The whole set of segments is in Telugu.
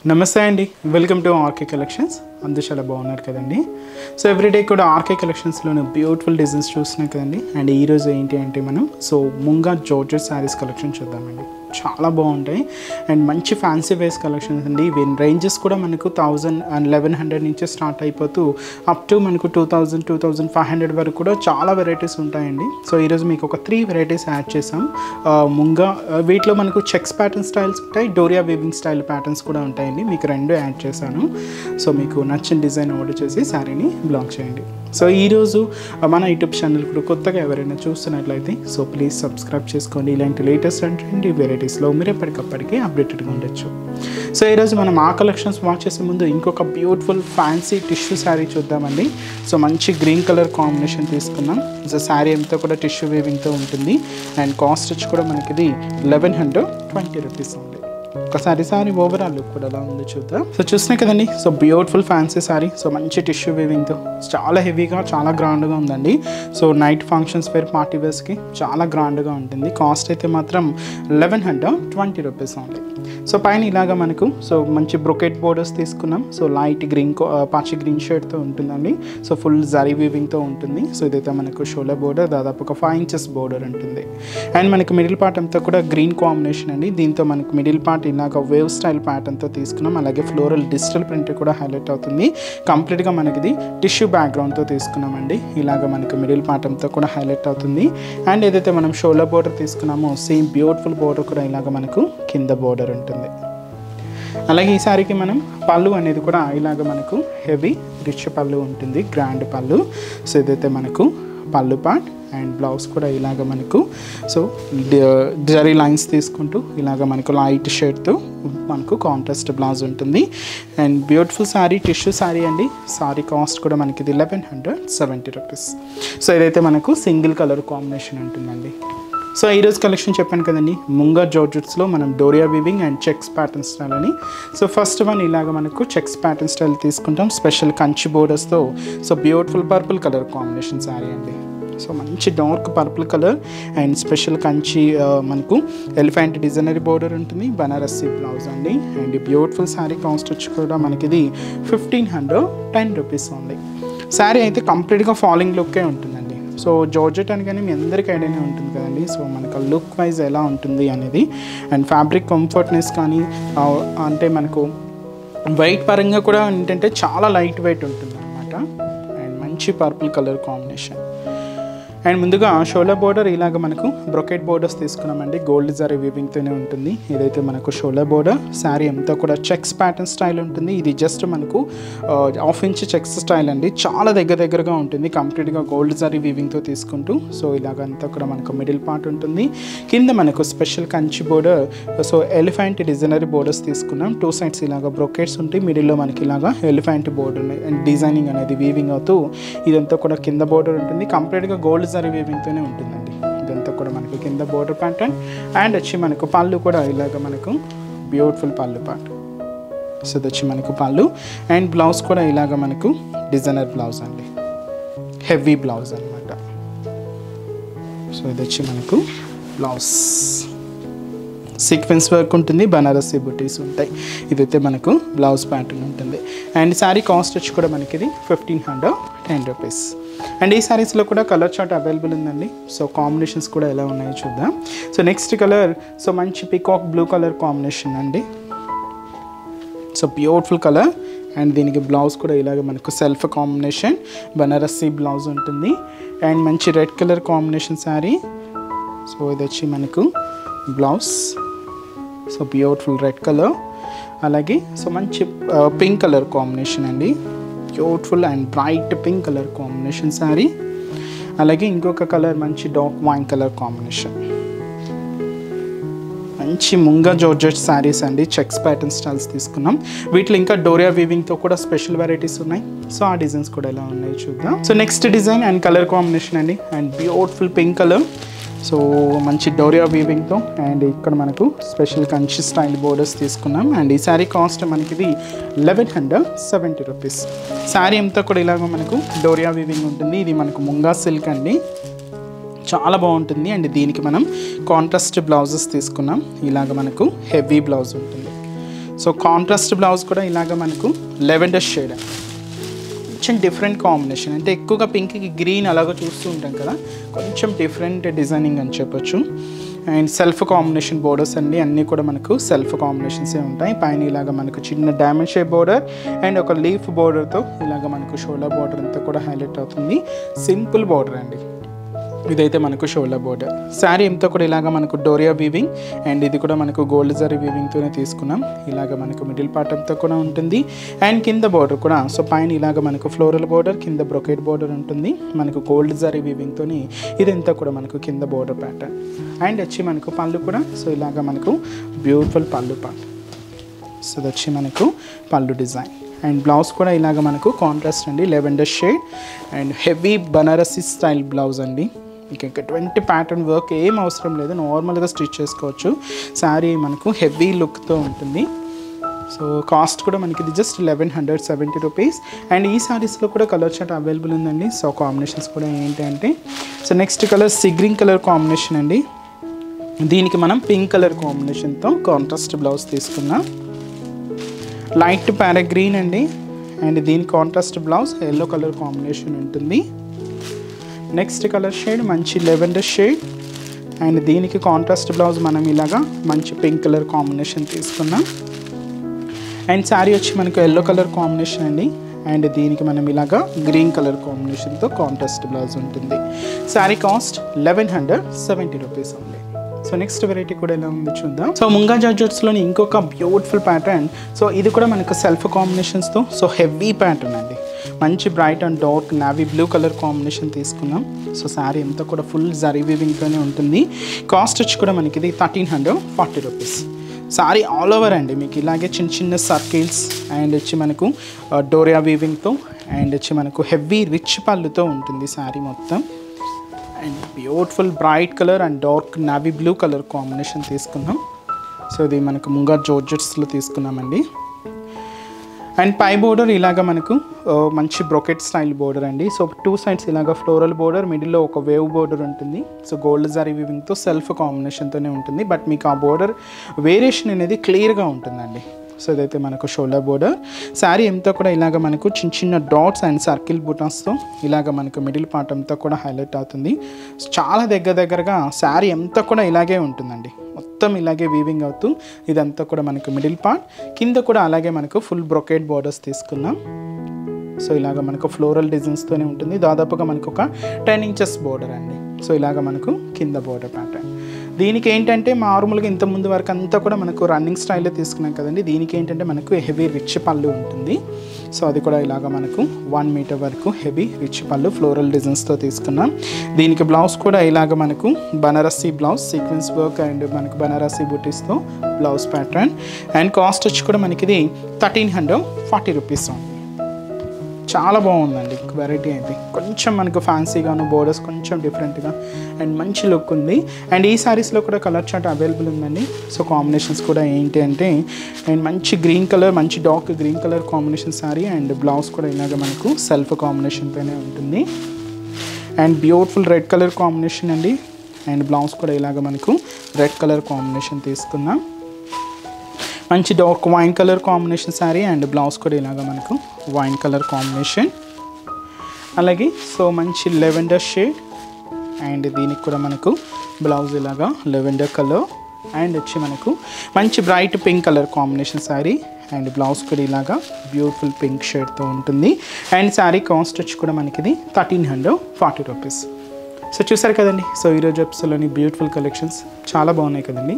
నమస్తే అండి, వెల్కమ్ టు ఆర్కే కలెక్షన్స్. అందరూ చాలా బాగున్నారు కదండి. సో ఎవ్రీడే కూడా ఆర్కే కలెక్షన్స్లోనే బ్యూటిఫుల్ డిజైన్స్ చూస్తున్నాం కదండి. అండ్ ఈరోజు ఏంటి అంటే మనం ముంగా జార్జెట్ శారీస్ కలెక్షన్ చూద్దామండి. చాలా బాగుంటాయి అండ్ మంచి ఫ్యాన్సీ వేస్ కలెక్షన్స్ అండి. రేంజెస్ కూడా మనకు 1000 and 1100 నుంచి స్టార్ట్ అయిపోతూ అప్ టు మనకు 2000, 2500 వరకు కూడా చాలా వెరైటీస్ ఉంటాయండి. సో ఈరోజు మీకు ఒక 3 వెరైటీస్ యాడ్ చేసాం. ముంగా వీటిలో మనకు చెక్స్ ప్యాటర్న్ స్టైల్స్ ఉంటాయి, డోరియా వీవింగ్ స్టైల్ ప్యాటర్న్స్ కూడా ఉంటాయండి. మీకు 2 యాడ్ చేశాను. సో మీకు నచ్చిన డిజైన్ ఆర్డర్ చేసి శారీని బ్లాక్ చేయండి. సో ఈరోజు మన యూట్యూబ్ ఛానల్ కూడా కొత్తగా ఎవరైనా చూస్తున్నట్లయితే సో ప్లీజ్ సబ్స్క్రైబ్ చేసుకోండి. ఇలాంటి లేటెస్ట్ అండ్ ట్రెండీ వెరైటీస్లో మీరు ఎప్పటికప్పటికీ అప్డేటెడ్గా ఉండొచ్చు. సో ఈరోజు మనం ఆ కలెక్షన్స్ వాచ్ చేసే ముందు ఇంకొక బ్యూటిఫుల్ ఫ్యాన్సీ టిష్యూ శారీ చూద్దామండి. సో మంచి గ్రీన్ కలర్ కాంబినేషన్ తీసుకున్నాం. సో శారీ అంతా కూడా టిష్యూ వీవింగ్తో ఉంటుంది అండ్ కాస్ట్ వచ్చి కూడా మనకి ఇది 1120 రూపీస్ ఉంది. ఒకసారి సారీ ఓవరాల్ లుక్ కూడా ఎలా ఉందో చూద్దాం. సో చూస్తున్నాయి కదండి. So beautiful fancy sari. So మంచి టిష్యూ వీవింగ్తో చాలా హెవీగా చాలా గ్రాండ్గా ఉందండి. So night functions wear party వేర్స్కి చాలా గ్రాండ్గా ఉంటుంది. కాస్ట్ అయితే మాత్రం 1120 రూపీస్ ఉంది. సో పైన ఇలాగా మనకు సో మంచి బ్రొకెట్ బోర్డర్స్ తీసుకున్నాం. సో లైట్ గ్రీన్ పాచి గ్రీన్ షేడ్తో ఉంటుందండి. సో ఫుల్ జరీ వీవింగ్తో ఉంటుంది. సో ఇదైతే మనకు షోల్డర్ బోర్డర్ దాదాపు ఒక 5 inches బోర్డర్ ఉంటుంది. అండ్ మనకు మిడిల్ పార్ట్ అంతా కూడా గ్రీన్ కాంబినేషన్ అండి. దీంతో మనకు మిడిల్ పార్ట్ ఇలాగ వేవ్ స్టైల్ ప్యాటర్న్తో తీసుకున్నాం. అలాగే ఫ్లోరల్ డిజిటల్ ప్రింట్ కూడా హైలైట్ అవుతుంది. కంప్లీట్గా మనకి ఇది టిష్యూ బ్యాక్గ్రౌండ్తో తీసుకున్నామండి. ఇలాగ మనకు మిడిల్ పార్ట్ అంతా కూడా హైలైట్ అవుతుంది. అండ్ ఏదైతే మనం షోల్డర్ బోర్డర్ తీసుకున్నామో సేమ్ బ్యూటిఫుల్ బోర్డర్ కూడా ఇలాగ మనకు కింద బోర్డర్ ఉంటుంది. అలాగే ఈ సారీకి మనం పళ్ళు అనేది కూడా ఇలాగ మనకు హెవీ రిచ్ పళ్ళు ఉంటుంది, గ్రాండ్ పళ్ళు. సో ఇదైతే మనకు పళ్ళు పార్ట్ అండ్ బ్లౌజ్ కూడా ఇలాగ మనకు సో జరీ లైన్స్ తీసుకుంటూ ఇలాగ మనకు లైట్ షేడ్తో మనకు కాంట్రాస్ట్ బ్లౌజ్ ఉంటుంది. And beautiful sari, tissue sari అండి. శారీ కాస్ట్ కూడా మనకి ఇది 1170 రూపీస్. సో ఇదైతే మనకు సింగిల్ కలర్ కాంబినేషన్ ఉంటుందండి. సో ఈరోజు కలెక్షన్ చెప్పాను కదండి, ముంగా జార్జెట్స్లో మనం డోరియా weaving and checks pattern style అని. సో ఫస్ట్ వన్ ఇలాగ మనకు చెక్స్ ప్యాటర్న్ స్టైల్ తీసుకుంటాం. స్పెషల్ కంచి బోర్డర్స్తో so beautiful purple colour combination sari అండి. సో మంచి dark purple colour and special Kanchi మనకు ఎలిఫెంట్ డిజైనరీ బోర్డర్ ఉంటుంది, బనారస్సీ బ్లౌజ్ అండి. అండ్ బ్యూటిఫుల్ శారీ కాస్ట్ వచ్చి కూడా మనకి ఇది 1510 రూపీస్ ఉంది. శారీ అయితే కంప్లీట్గా ఫాలింగ్ లుక్కే ఉంటుందండి. సో జార్జెట్ అని కానీ మీ అందరికీ ఐడియానే ఉంటుంది కదండి. సో మనకు లుక్ వైజ్ ఎలా ఉంటుంది అనేది అండ్ ఫ్యాబ్రిక్ కంఫర్ట్నెస్ కానీ అంటే మనకు వెయిట్ పరంగా కూడా ఏంటంటే చాలా లైట్ వెయిట్ ఉంటుంది అనమాట. అండ్ మంచి పర్పుల్ కలర్ కాంబినేషన్. అండ్ ముందుగా షోల్డర్ బోర్డర్ ఇలాగ మనకు బ్రొకెట్ బోర్డర్స్ తీసుకున్నామండి. గోల్డ్ జరీ వీవింగ్తోనే ఉంటుంది. ఇదైతే మనకు షోల్డర్ బోర్డర్. శారీ అంతా కూడా చెక్స్ ప్యాటర్న్ స్టైల్ ఉంటుంది. ఇది జస్ట్ మనకు 1/2 inch చెక్స్ స్టైల్ అండి. చాలా దగ్గరగా ఉంటుంది. కంప్లీట్గా గోల్డ్ జరీ వీవింగ్తో తీసుకుంటూ సో ఇలాగంతా కూడా మనకు మిడిల్ పార్ట్ ఉంటుంది. కింద మనకు special Kanchi border so elephant designery borders తీసుకున్నాం. 2 sides ఇలాగ బ్రొకెట్స్ ఉంటాయి. మిడిల్లో మనకి ఇలాగా ఎలిఫెంట్ బోర్డర్ అండ్ డిజైనింగ్ అనేది వీవింగ్ అవుతూ ఇదంతా కూడా కింద బోర్డర్ ఉంటుంది. కంప్లీట్గా గోల్డ్ జరీ వీవింగ్తోనే ఉంటుందండి. ఇదంతా కూడా మనకు కింద బోర్డర్ ప్యాటర్న్ అండ్ వచ్చి మనకు పళ్ళు కూడా ఇలాగ మనకు బ్యూటిఫుల్ పళ్ళు పార్ట్. సో ఇది వచ్చి మనకు పళ్ళు అండ్ బ్లౌజ్ కూడా ఇలాగ మనకు డిజైనర్ బ్లౌజ్ అండి, హెవీ బ్లౌజ్ అనమాట. సో ఇది వచ్చి మనకు బ్లౌజ్ సీక్వెన్స్ వర్క్ ఉంటుంది, బనారస్సీ బుటీస్ ఉంటాయి. ఇదైతే మనకు బ్లౌజ్ ప్యాటర్న్ ఉంటుంది. అండ్ శారీ కాస్ట్ వచ్చి కూడా మనకి ఇది 1510 రూపీస్. అండ్ ఈ శారీస్లో కూడా కలర్ చార్ట్ అవైలబుల్ ఉందండి. సో కాంబినేషన్స్ కూడా ఎలా ఉన్నాయో చూద్దాం. సో నెక్స్ట్ కలర్ సో మంచి పికాక్ బ్లూ కలర్ కాంబినేషన్ అండి. సో బ్యూటిఫుల్ కలర్ అండ్ దీనికి బ్లౌజ్ కూడా ఇలాగ మనకు సెల్ఫ్ కాంబినేషన్ బనారస్సీ బ్లౌజ్ ఉంటుంది. అండ్ మంచి red colour combination sari. So ఇది వచ్చి మనకు blouse. So beautiful red colour. అలాగే సో మంచి పింక్ కలర్ కాంబినేషన్ అండి. Beautiful and bright pink colour combination sari. అలాగే ఇంకొక కలర్ మంచి డార్క్ వైన్ కలర్ కాంబినేషన్. మంచి ముంగా జార్జెట్ శారీస్ అండి. చెక్స్ ప్యాటర్న్ స్టైల్స్ తీసుకున్నాం. వీటిలో ఇంకా డోరియా వీవింగ్తో కూడా స్పెషల్ వెరైటీస్ ఉన్నాయి. సో ఆ డిజైన్స్ కూడా ఎలా ఉన్నాయో చూద్దాం. So next design and colour combination అండి. And beautiful pink colour. So మంచి డోరియా వీవింగ్తో అండ్ ఇక్కడ మనకు స్పెషల్ కంచి స్టైల్ బోర్డర్స్ తీసుకున్నాం. అండ్ ఈ శారీ కాస్ట్ మనకి ఇది 1170 రూపీస్. శారీ అంతా కూడా ఇలాగ మనకు డోరియా వీవింగ్ ఉంటుంది. ఇది మనకు ముంగా సిల్క్ అండి, చాలా బాగుంటుంది. అండ్ దీనికి మనం కాంట్రాస్ట్ బ్లౌజెస్ తీసుకున్నాం. ఇలాగ మనకు హెవీ బ్లౌజ్ ఉంటుంది. సో కాంట్రాస్ట్ బ్లౌజ్ కూడా ఇలాగ మనకు లెవెండర్ షేడ్, కొంచెం డిఫరెంట్ కాంబినేషన్. అంటే ఎక్కువగా పింక్కి గ్రీన్ అలాగ చూస్తూ ఉంటాం కదా, కొంచెం డిఫరెంట్ డిజైనింగ్ అని చెప్పొచ్చు. అండ్ సెల్ఫ్ కాంబినేషన్ బోర్డర్స్ అండి, అన్నీ కూడా మనకు సెల్ఫ్ కాంబినేషన్సే ఉంటాయి. పైన ఇలాగ మనకు చిన్న డైమండ్ షేప్ బోర్డర్ అండ్ ఒక లీఫ్ బోర్డర్తో ఇలాగ మనకు షోల్డర్ బోర్డర్ అంతా కూడా హైలైట్ అవుతుంది. సింపుల్ బోర్డర్ అండి, ఇదైతే మనకు షోల్డర్ బోర్డర్. శారీ అంతా కూడా ఇలాగ మనకు డోరియా వీవింగ్ అండ్ ఇది కూడా మనకు గోల్డ్ జరీ వీవింగ్తోనే తీసుకున్నాం. ఇలాగ మనకు మిడిల్ పార్ట్ అంతా కూడా ఉంటుంది అండ్ కింద బోర్డర్ కూడా. సో పైన ఇలాగ మనకు ఫ్లోరల్ బోర్డర్, కింద బ్రొకెట్ బోర్డర్ ఉంటుంది. మనకు గోల్డ్ జరీ వీవింగ్తోని ఇదంతా కూడా మనకు కింద బోర్డర్ ప్యాటర్న్. అండ్ వచ్చి మనకు పళ్ళు కూడా సో ఇలాగ మనకు బ్యూటిఫుల్ పళ్ళు పార్ట్. సో ఇది వచ్చి మనకు పళ్ళు డిజైన్. అండ్ బ్లౌజ్ కూడా ఇలాగ మనకు కాంట్రాస్ట్ అండి, lavender shade and heavy Banarasi style blouse అండి. మీకు ఇంకా 20 ప్యాటర్న్ వర్క్ ఏం అవసరం లేదు, నార్మల్గా స్టిచ్ చేసుకోవచ్చు. శారీ మనకు హెవీ లుక్తో ఉంటుంది. సో కాస్ట్ కూడా మనకి ఇది జస్ట్ 1170 రూపీస్. అండ్ ఈ శారీస్లో కూడా కలర్ చార్ట్ అవైలబుల్ ఉందండి. సో కాంబినేషన్స్ కూడా ఏంటి అంటే, so next colour sea green colour combination అండి. దీనికి మనం పింక్ కలర్ కాంబినేషన్తో కాంట్రాస్ట్ బ్లౌజ్ తీసుకున్నాం. లైట్ ప్యారెట్ గ్రీన్ అండి అండ్ దీని contrast blouse yellow colour combination ఉంటుంది. నెక్స్ట్ కలర్ షేడ్ మంచి లెవెండర్ షేడ్ అండ్ దీనికి కాంట్రాస్ట్ బ్లౌజ్ మనం ఇలాగా మంచి పింక్ కలర్ కాంబినేషన్ తీసుకున్నాం. అండ్ శారీ వచ్చి మనకు ఎల్లో కలర్ కాంబినేషన్ అండి అండ్ దీనికి మనం ఇలాగా గ్రీన్ కలర్ కాంబినేషన్తో కాంట్రాస్ట్ బ్లౌజ్ ఉంటుంది. శారీ కాస్ట్ 1170 రూపీస్ ఉంది. సో నెక్స్ట్ వెరైటీ కూడా ఎలా ఉంది చూద్దాం. సో ముంగా జార్జెట్స్లోని ఇంకొక బ్యూటిఫుల్ ప్యాటర్న్. సో ఇది కూడా మనకు సెల్ఫ్ కాంబినేషన్స్తో సో హెవీ ప్యాటర్న్ అండి. మంచి bright and dark navy blue colour combination తీసుకున్నాం. సో శారీ అంతా కూడా ఫుల్ జరీ వీవింగ్తోనే ఉంటుంది. కాస్ట్ వచ్చి కూడా మనకి ఇది 1340 రూపీస్. శారీ ఆల్ ఓవర్ అండి, మీకు ఇలాగే చిన్న చిన్న సర్కిల్స్ అండ్ వచ్చి మనకు డోరియా వీవింగ్తో అండ్ వచ్చి మనకు హెవీ రిచ్ పళ్ళుతో ఉంటుంది శారీ మొత్తం. And beautiful bright colour and dark navy blue colour combination తీసుకున్నాం. సో ఇది మనకు ముంగా జార్జెట్స్లో తీసుకున్నామండి. అండ్ పై బోర్డర్ ఇలాగ మనకు మంచి బ్రొకెట్ స్టైల్ బోర్డర్ అండి. సో 2 సైడ్స్ ఇలాగ ఫ్లోరల్ బోర్డర్, మిడిల్లో ఒక వేవ్ బోర్డర్ ఉంటుంది. సో గోల్డ్ జరీ వీవింగ్తో సెల్ఫ్ కాంబినేషన్తోనే ఉంటుంది. బట్ మీకు ఆ బోర్డర్ వేరియేషన్ అనేది క్లియర్గా ఉంటుందండి. సో ఇదైతే మనకు షోల్డర్ బోర్డర్. శారీ అంతా కూడా ఇలాగ మనకు చిన్న చిన్న డాట్స్ అండ్ సర్కిల్ బుటాస్తో ఇలాగ మనకు మిడిల్ పార్ట్ అంతా కూడా హైలైట్ అవుతుంది. చాలా దగ్గరగా శారీ అంతా కూడా ఇలాగే ఉంటుందండి, మొత్తం ఇలాగే వీవింగ్ అవుతూ ఇదంతా కూడా మనకు మిడిల్ పార్ట్. కింద కూడా అలాగే మనకు ఫుల్ బ్రొకెట్ బోర్డర్స్ తీసుకున్నాం. సో ఇలాగ మనకు ఫ్లోరల్ డిజైన్స్తోనే ఉంటుంది. దాదాపుగా మనకు ఒక 10 ఇంచెస్ బోర్డర్ అండి. సో ఇలాగ మనకు కింద బోర్డర్ ప్యాటర్న్. దీనికి ఏంటంటే నార్మల్గా ఇంత ముందు వరకు అంతా కూడా మనకు రన్నింగ్ స్టైల్లో తీసుకున్నాం కదండి. దీనికి ఏంటంటే మనకు హెవీ రిచ్ పళ్ళు ఉంటుంది. సో అది కూడా ఇలాగ మనకు 1 మీటర్ వరకు హెవీ రిచ్ పళ్ళు ఫ్లోరల్ డిజైన్స్తో తీసుకున్నాం. దీనికి బ్లౌజ్ కూడా ఇలాగ మనకు Banarasi blouse, sequence work and మనకు బనారసి బూటీస్తో బ్లౌజ్ ప్యాటర్న్. అండ్ కాస్ట్ వచ్చి కూడా మనకి ఇది 1340 రూపీస్ ఉంది. చాలా బాగుందండి వెరైటీ అయితే. కొంచెం మనకు ఫ్యాన్సీగాను, బోర్డర్స్ కొంచెం డిఫరెంట్గా అండ్ మంచి లుక్ ఉంది. అండ్ ఈ శారీస్లో కూడా కలర్ చార్ట్ అవైలబుల్ ఉందండి. సో కాంబినేషన్స్ కూడా ఏంటి అంటే, అండ్ మంచి గ్రీన్ కలర్, మంచి dark green colour combination sari and blouse కూడా ఇలాగ మనకు సెల్ఫ్ కాంబినేషన్తోనే ఉంటుంది. And beautiful red colour combination అండి అండ్ బ్లౌజ్ కూడా ఇలాగ మనకు రెడ్ కలర్ కాంబినేషన్ తీసుకున్నాం. మంచి dark wine colour combination sari and blouse కూడా ఇలాగ మనకు వైన్ కలర్ కాంబినేషన్. అలాగే సో మంచి లెవెండర్ షేడ్ అండ్ దీనికి కూడా మనకు బ్లౌజ్ ఇలాగా లెవెండర్ కలర్ అండ్ వచ్చి మనకు మంచి bright pink colour combination sari and blouse కూడా ఇలాగా బ్యూటిఫుల్ పింక్ షేడ్తో ఉంటుంది. అండ్ శారీ కాస్ట్ వచ్చి కూడా మనకి ఇది 1340 రూపీస్. సో చూసారు కదండి. సో ఈరోజు ఎపిసోడ్లోని బ్యూటిఫుల్ కలెక్షన్స్ చాలా బాగున్నాయి కదండి.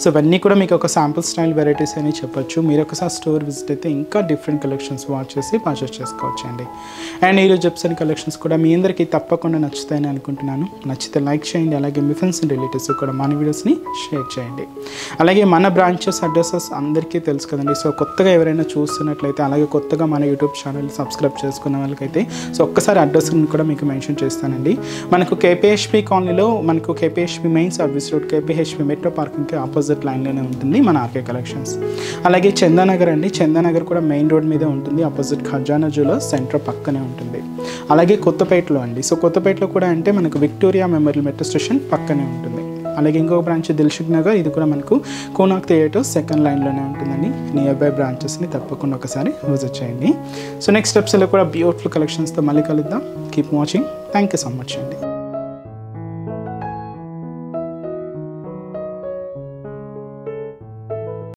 సో ఇవన్నీ కూడా మీకు ఒక శాంపుల్ స్టైల్ వెరైటీస్ అని చెప్పొచ్చు. మీరు ఒకసారి స్టోర్ విజిట్ అయితే ఇంకా డిఫరెంట్ కలెక్షన్స్ వాచ్ చేసి పర్చేస్ చేసుకోవచ్చు అండి. అండ్ ఈరోజు ఎపిసోడ్ కలెక్షన్స్ కూడా మీ అందరికీ తప్పకుండా నచ్చుతాయని అనుకుంటున్నాను. నచ్చితే లైక్ చేయండి, అలాగే మీ ఫ్రెండ్స్ అండ్ రిలేటివ్స్ కూడా మన వీడియోస్ని షేర్ చేయండి. అలాగే మన బ్రాంచెస్ అడ్రసెస్ అందరికీ తెలుసు కదండి. సో కొత్తగా ఎవరైనా చూస్తున్నట్లయితే, అలాగే కొత్తగా మన యూట్యూబ్ ఛానల్ సబ్స్క్రైబ్ చేసుకున్న వాళ్ళకైతే సో ఒక్కసారి అడ్రస్ని కూడా మీకు మెన్షన్ చేస్తానండి. మనకు కేపీహెచ్పీ కాలనీలో మనకు KPHB main service road, KPHB metro పార్కింగ్కి ఆపోజిట్ లైన్లోనే ఉంటుంది మన ఆర్కే కలెక్షన్స్. అలాగే చందానగర్ అండి, చందానగర్ కూడా మెయిన్ రోడ్ మీదే ఉంటుంది, ఆపోజిట్ ఖజానా జ్యువెలర్స్ సెంటర్ పక్కనే ఉంటుంది. అలాగే కొత్తపేటలో అండి, సో కొత్తపేటలో కూడా అంటే మనకు విక్టోరియా మెమోరియల్ మెట్రో స్టేషన్ పక్కనే ఉంటుంది. అలాగే ఇంకొక బ్రాంచ్ దిల్సుఖ్ నగర్, ఇది కూడా మనకు కోనాక్ థియేటర్ సెకండ్ లైన్లోనే ఉంటుందండి. నియర్ బై బ్రాంచెస్ని తప్పకుండా ఒకసారి విజిట్ చేయండి. సో నెక్స్ట్ స్టెప్స్లో కూడా బ్యూటిఫుల్ కలెక్షన్స్తో మళ్ళీ కలుద్దాం. Keep watching. Thank you so much అండి.